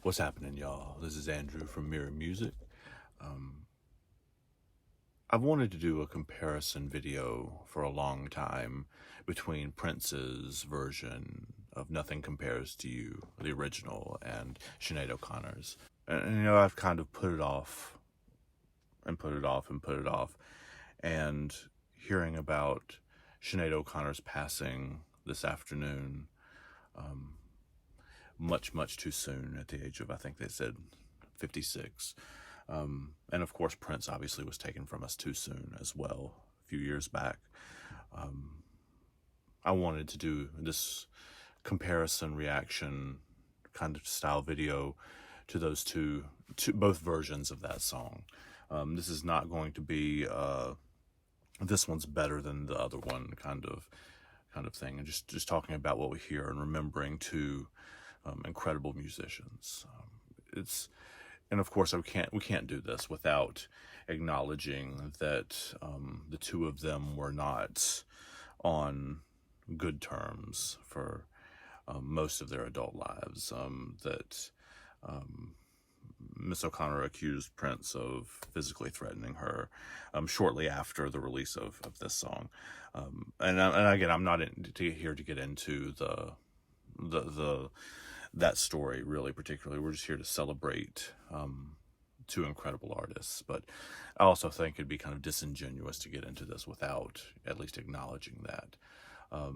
What's happening, y'all? This is Andrew from Mirror Music. I've wanted to do a comparison video for a long time between Prince's version of Nothing Compares to You, the original, and Sinead O'Connor's. And I've kind of put it off and put it off and put it off. And hearing about Sinead O'Connor's passing this afternoon, much too soon at the age of, I think they said, 56. And of course, Prince obviously was taken from us too soon as well, a few years back. I wanted to do this comparison reaction kind of style video to those to both versions of that song. This is not going to be this one's better than the other one kind of thing, and just talking about what we hear and remembering two incredible musicians. And of course, we can't do this without acknowledging that the two of them were not on good terms for most of their adult lives. That Miss O'Connor accused Prince of physically threatening her shortly after the release of this song. And again, I'm not here to get into that story really particularly. We're just here to celebrate two incredible artists. But I also think it'd be kind of disingenuous to get into this without at least acknowledging that. I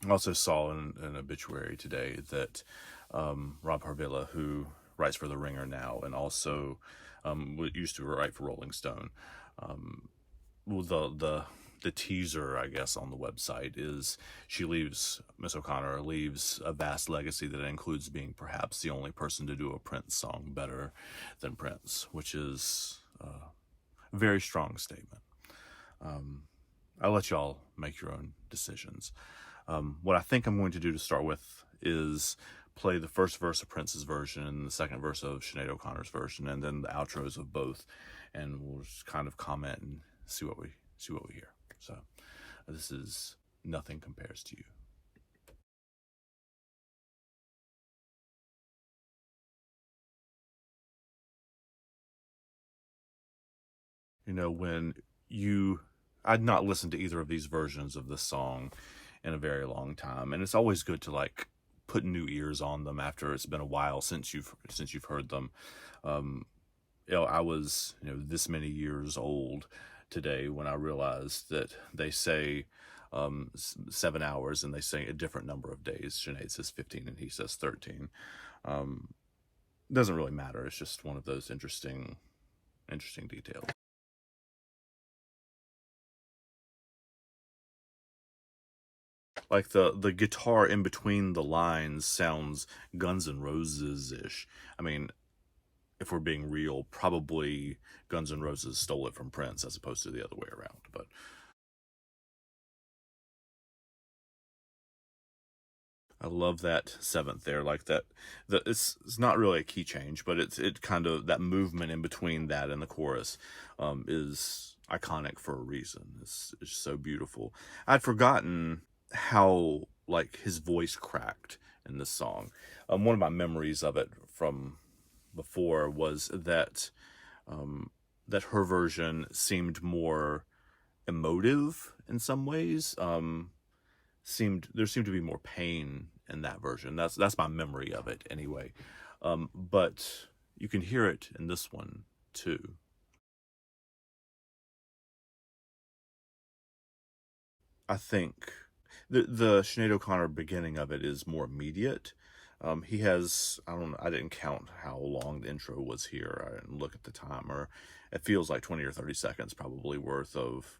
also saw in an obituary today that Rob Harvilla, who writes for The Ringer now and also used to write for Rolling Stone, the teaser, I guess, on the website is Miss O'Connor leaves a vast legacy that includes being perhaps the only person to do a Prince song better than Prince, which is a very strong statement. I'll let y'all make your own decisions. What I think I'm going to do to start with is play the first verse of Prince's version and the second verse of Sinead O'Connor's version, and then the outros of both, and we'll just kind of comment and see what we hear. So this is Nothing Compares to You. When I'd not listened to either of these versions of this song in a very long time, and it's always good to put new ears on them after it's been a while since you've heard them. I was this many years old today when I realized that they say 7 hours and they say a different number of days. Sinead says 15 and he says 13. Doesn't really matter. It's just one of those interesting details. Like the guitar in between the lines sounds Guns N' Roses-ish. I mean, if we're being real, probably Guns N' Roses stole it from Prince as opposed to the other way around. But I love that seventh there, like that. It's not really a key change, but it kind of, that movement in between that and the chorus is iconic for a reason. It's so beautiful. I'd forgotten how his voice cracked in this song. One of my memories of it from before was that that her version seemed more emotive in some ways. There seemed to be more pain in that version. That's my memory of it anyway. But you can hear it in this one too. I think the Sinead O'Connor beginning of it is more immediate. He has, I didn't count how long the intro was here. I didn't look at the timer. It feels like 20 or 30 seconds probably worth of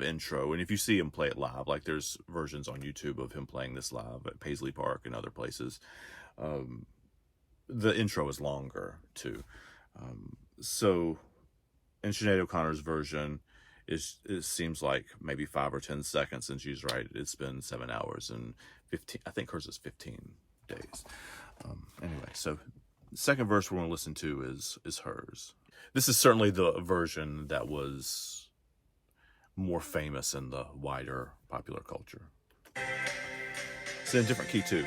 intro. And if you see him play it live, there's versions on YouTube of him playing this live at Paisley Park and other places, the intro is longer too. So in Sinead O'Connor's version, it seems like maybe 5 or 10 seconds, and she's right. It's been 7 hours and 15. I think hers is 15 days. Anyway, so the second verse we're going to listen to is hers. This is certainly the version that was more famous in the wider popular culture. It's in a different key too.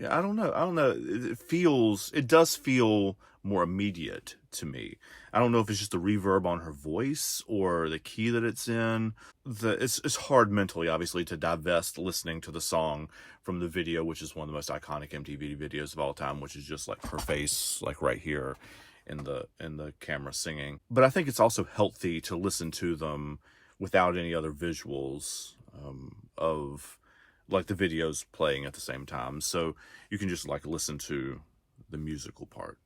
Yeah, I don't know. I don't know. It does feel more immediate to me. I don't know if it's just the reverb on her voice or the key that it's in. It's hard mentally, obviously, to divest listening to the song from the video, which is one of the most iconic MTV videos of all time, which is just like her face, like right here in the camera singing. But I think it's also healthy to listen to them without any other visuals of like the videos playing at the same time, so you can just like listen to the musical part.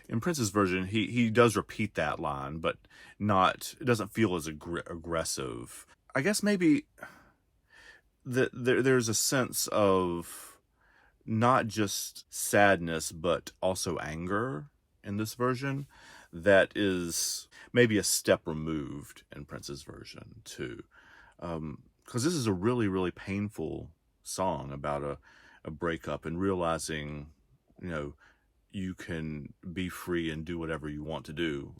In Prince's version, he does repeat that line, but not, it doesn't feel as aggressive. I guess maybe there's a sense of not just sadness, but also anger in this version that is maybe a step removed in Prince's version too. Because this is a really, really painful song about a breakup and realizing, you know, you can be free and do whatever you want to do.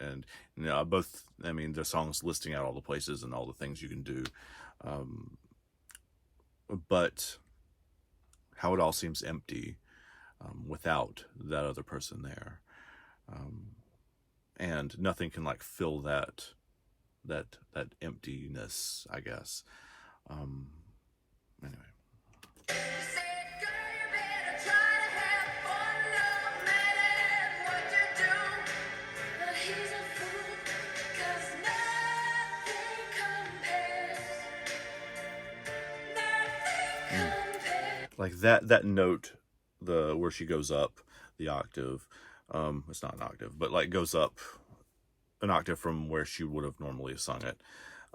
And you know, both, I mean, their songs listing out all the places and all the things you can do. But how it all seems empty without that other person there. And nothing can like fill that emptiness, I guess. Anyway. Like that note, where she goes up the octave, it's not an octave, but like goes up an octave from where she would have normally sung it.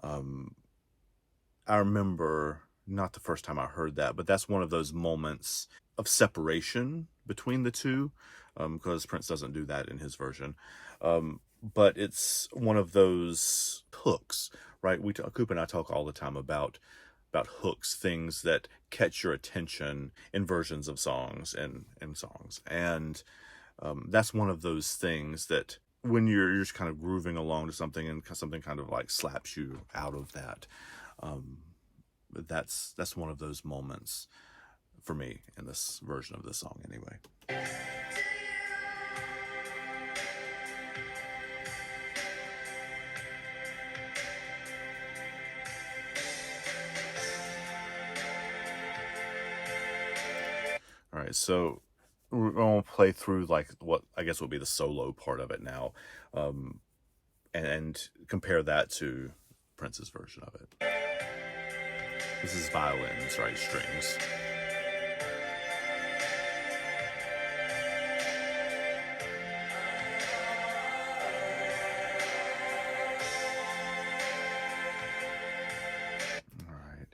I remember, not the first time I heard that, but that's one of those moments of separation between the two, because Prince doesn't do that in his version. But it's one of those hooks, right? Coop and I talk all the time about hooks, things that catch your attention in versions of songs and in songs. And that's one of those things that when you're just kind of grooving along to something and something kind of like slaps you out of that, that's one of those moments for me in this version of the song anyway. All right, so we're going to play through like what I guess would be the solo part of it now, and compare that to Prince's version of it. This is violins, right? Strings. All right.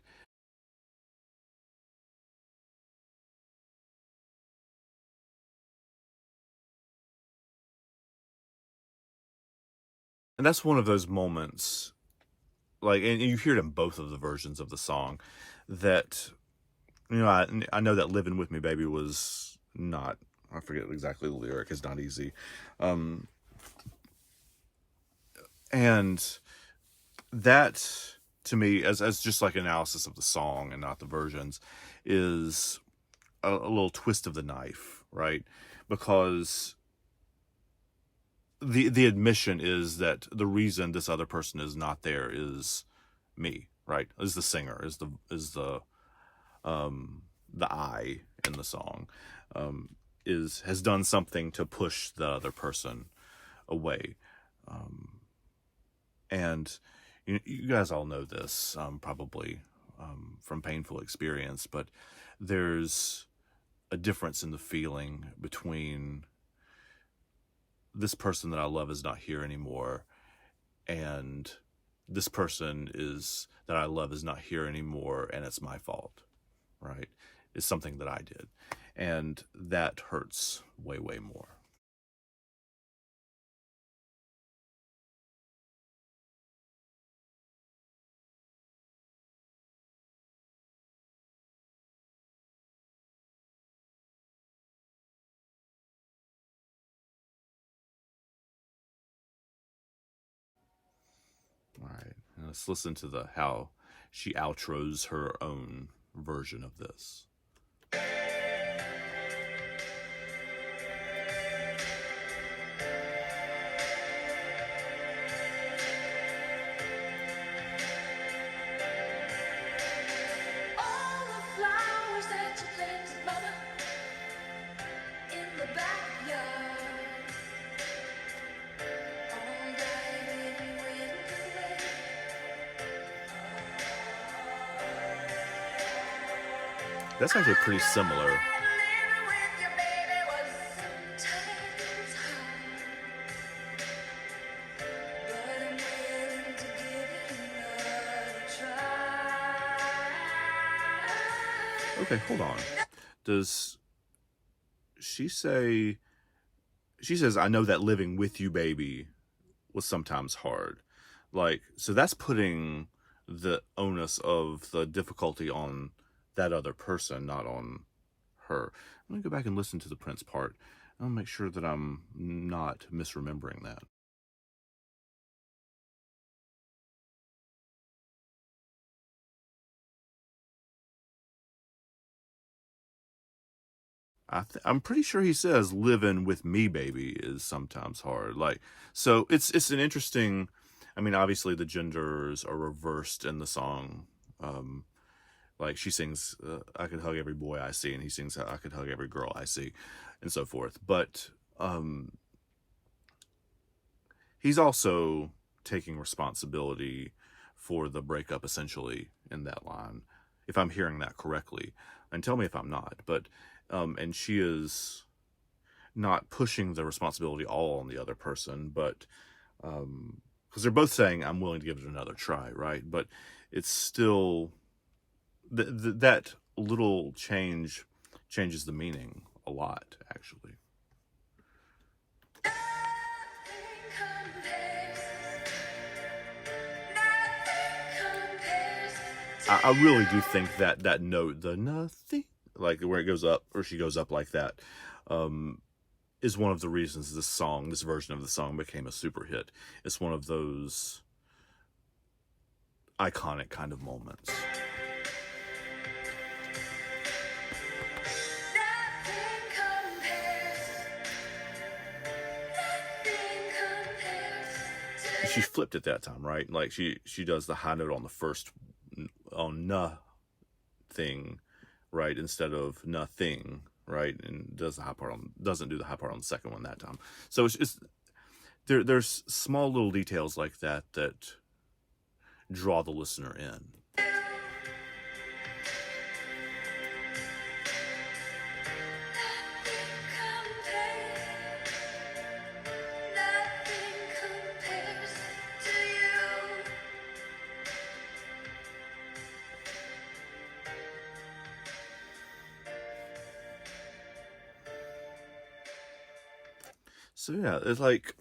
And that's one of those moments, like, and you hear it in both of the versions of the song, that, you know, I know that "Living with Me, Baby" was not, I forget exactly the lyric, is not easy. And that, to me, as just like analysis of the song and not the versions, is a little twist of the knife, right? Because the admission is that the reason this other person is not there is me, right? Is the singer, is the I in the song, has done something to push the other person away. And you guys all know this, probably from painful experience, but there's a difference in the feeling between this person that I love is not here anymore, and this person that I love is not here anymore, and it's my fault, right? It's something that I did. And that hurts way, way more. right, let's listen to how she outros her own version of this. That's actually pretty similar. Okay, hold on. Does she say... She says, I know that living with you, baby, was sometimes hard. Like, so that's putting the onus of the difficulty on that other person, not on her. I'm going to go back and listen to the Prince part. I'll make sure that I'm not misremembering that. I'm pretty sure he says living with me, baby, is sometimes hard. Like, so it's an interesting... I mean, obviously the genders are reversed in the song. Like she sings, I could hug every boy I see, and he sings, I could hug every girl I see, and so forth. But he's also taking responsibility for the breakup, essentially, in that line, if I'm hearing that correctly. And tell me if I'm not. But and she is not pushing the responsibility all on the other person, but because they're both saying, I'm willing to give it another try, right? But it's still... that little change changes the meaning a lot, actually. I really do think that note, the nothing, like where it goes up, or she goes up like that, is one of the reasons this version of the song became a super hit. It's one of those iconic kind of moments. She flipped it that time, right? Like she does the high note on the first, on nothing, right, instead of nothing, right, and does the high part on... doesn't do the high part on the second one that time. So it's there's small little details like that draw the listener in. So yeah, it's like,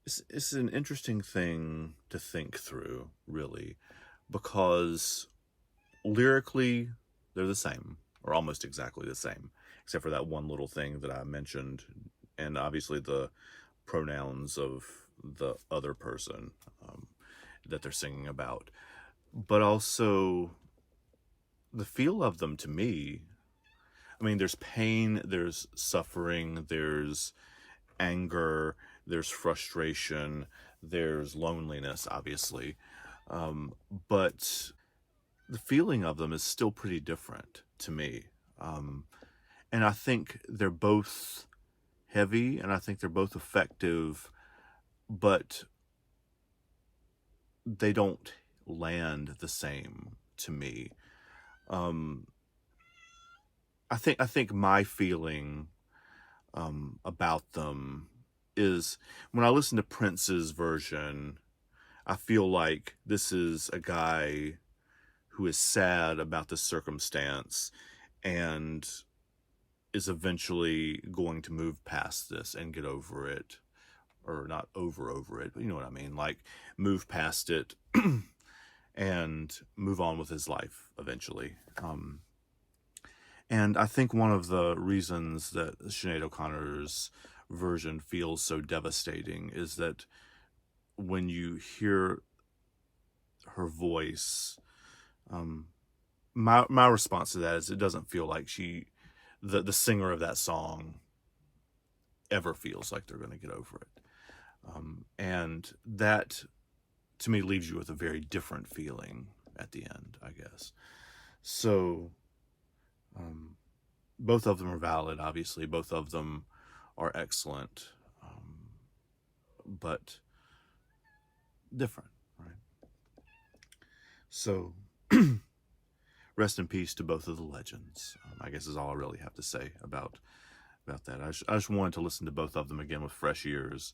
it's an interesting thing to think through, really, because lyrically they're the same, or almost exactly the same, except for that one little thing that I mentioned, and obviously the pronouns of the other person that they're singing about. But also the feel of them, to me, I mean, there's pain, there's suffering, there's anger, there's frustration, there's loneliness, obviously. But the feeling of them is still pretty different to me. And I think they're both heavy, and I think they're both effective, but they don't land the same to me. I think my feeling about them is, when I listen to Prince's version, I feel like this is a guy who is sad about the circumstance and is eventually going to move past this and get over it, or not over it, but you know what I mean, like move past it and move on with his life eventually. And I think one of the reasons that Sinead O'Connor's version feels so devastating is that when you hear her voice, my response to that is it doesn't feel like the singer of that song ever feels like they're going to get over it. And that, to me, leaves you with a very different feeling at the end, I guess. So, both of them are valid, obviously. Both of them are excellent, but different, right? So, rest in peace to both of the legends. I guess is all I really have to say about that. I just wanted to listen to both of them again with fresh ears,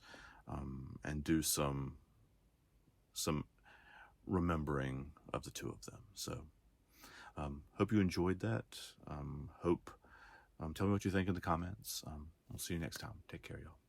and do some remembering of the two of them. So, hope you enjoyed that. Tell me what you think in the comments. We'll see you next time. Take care, y'all.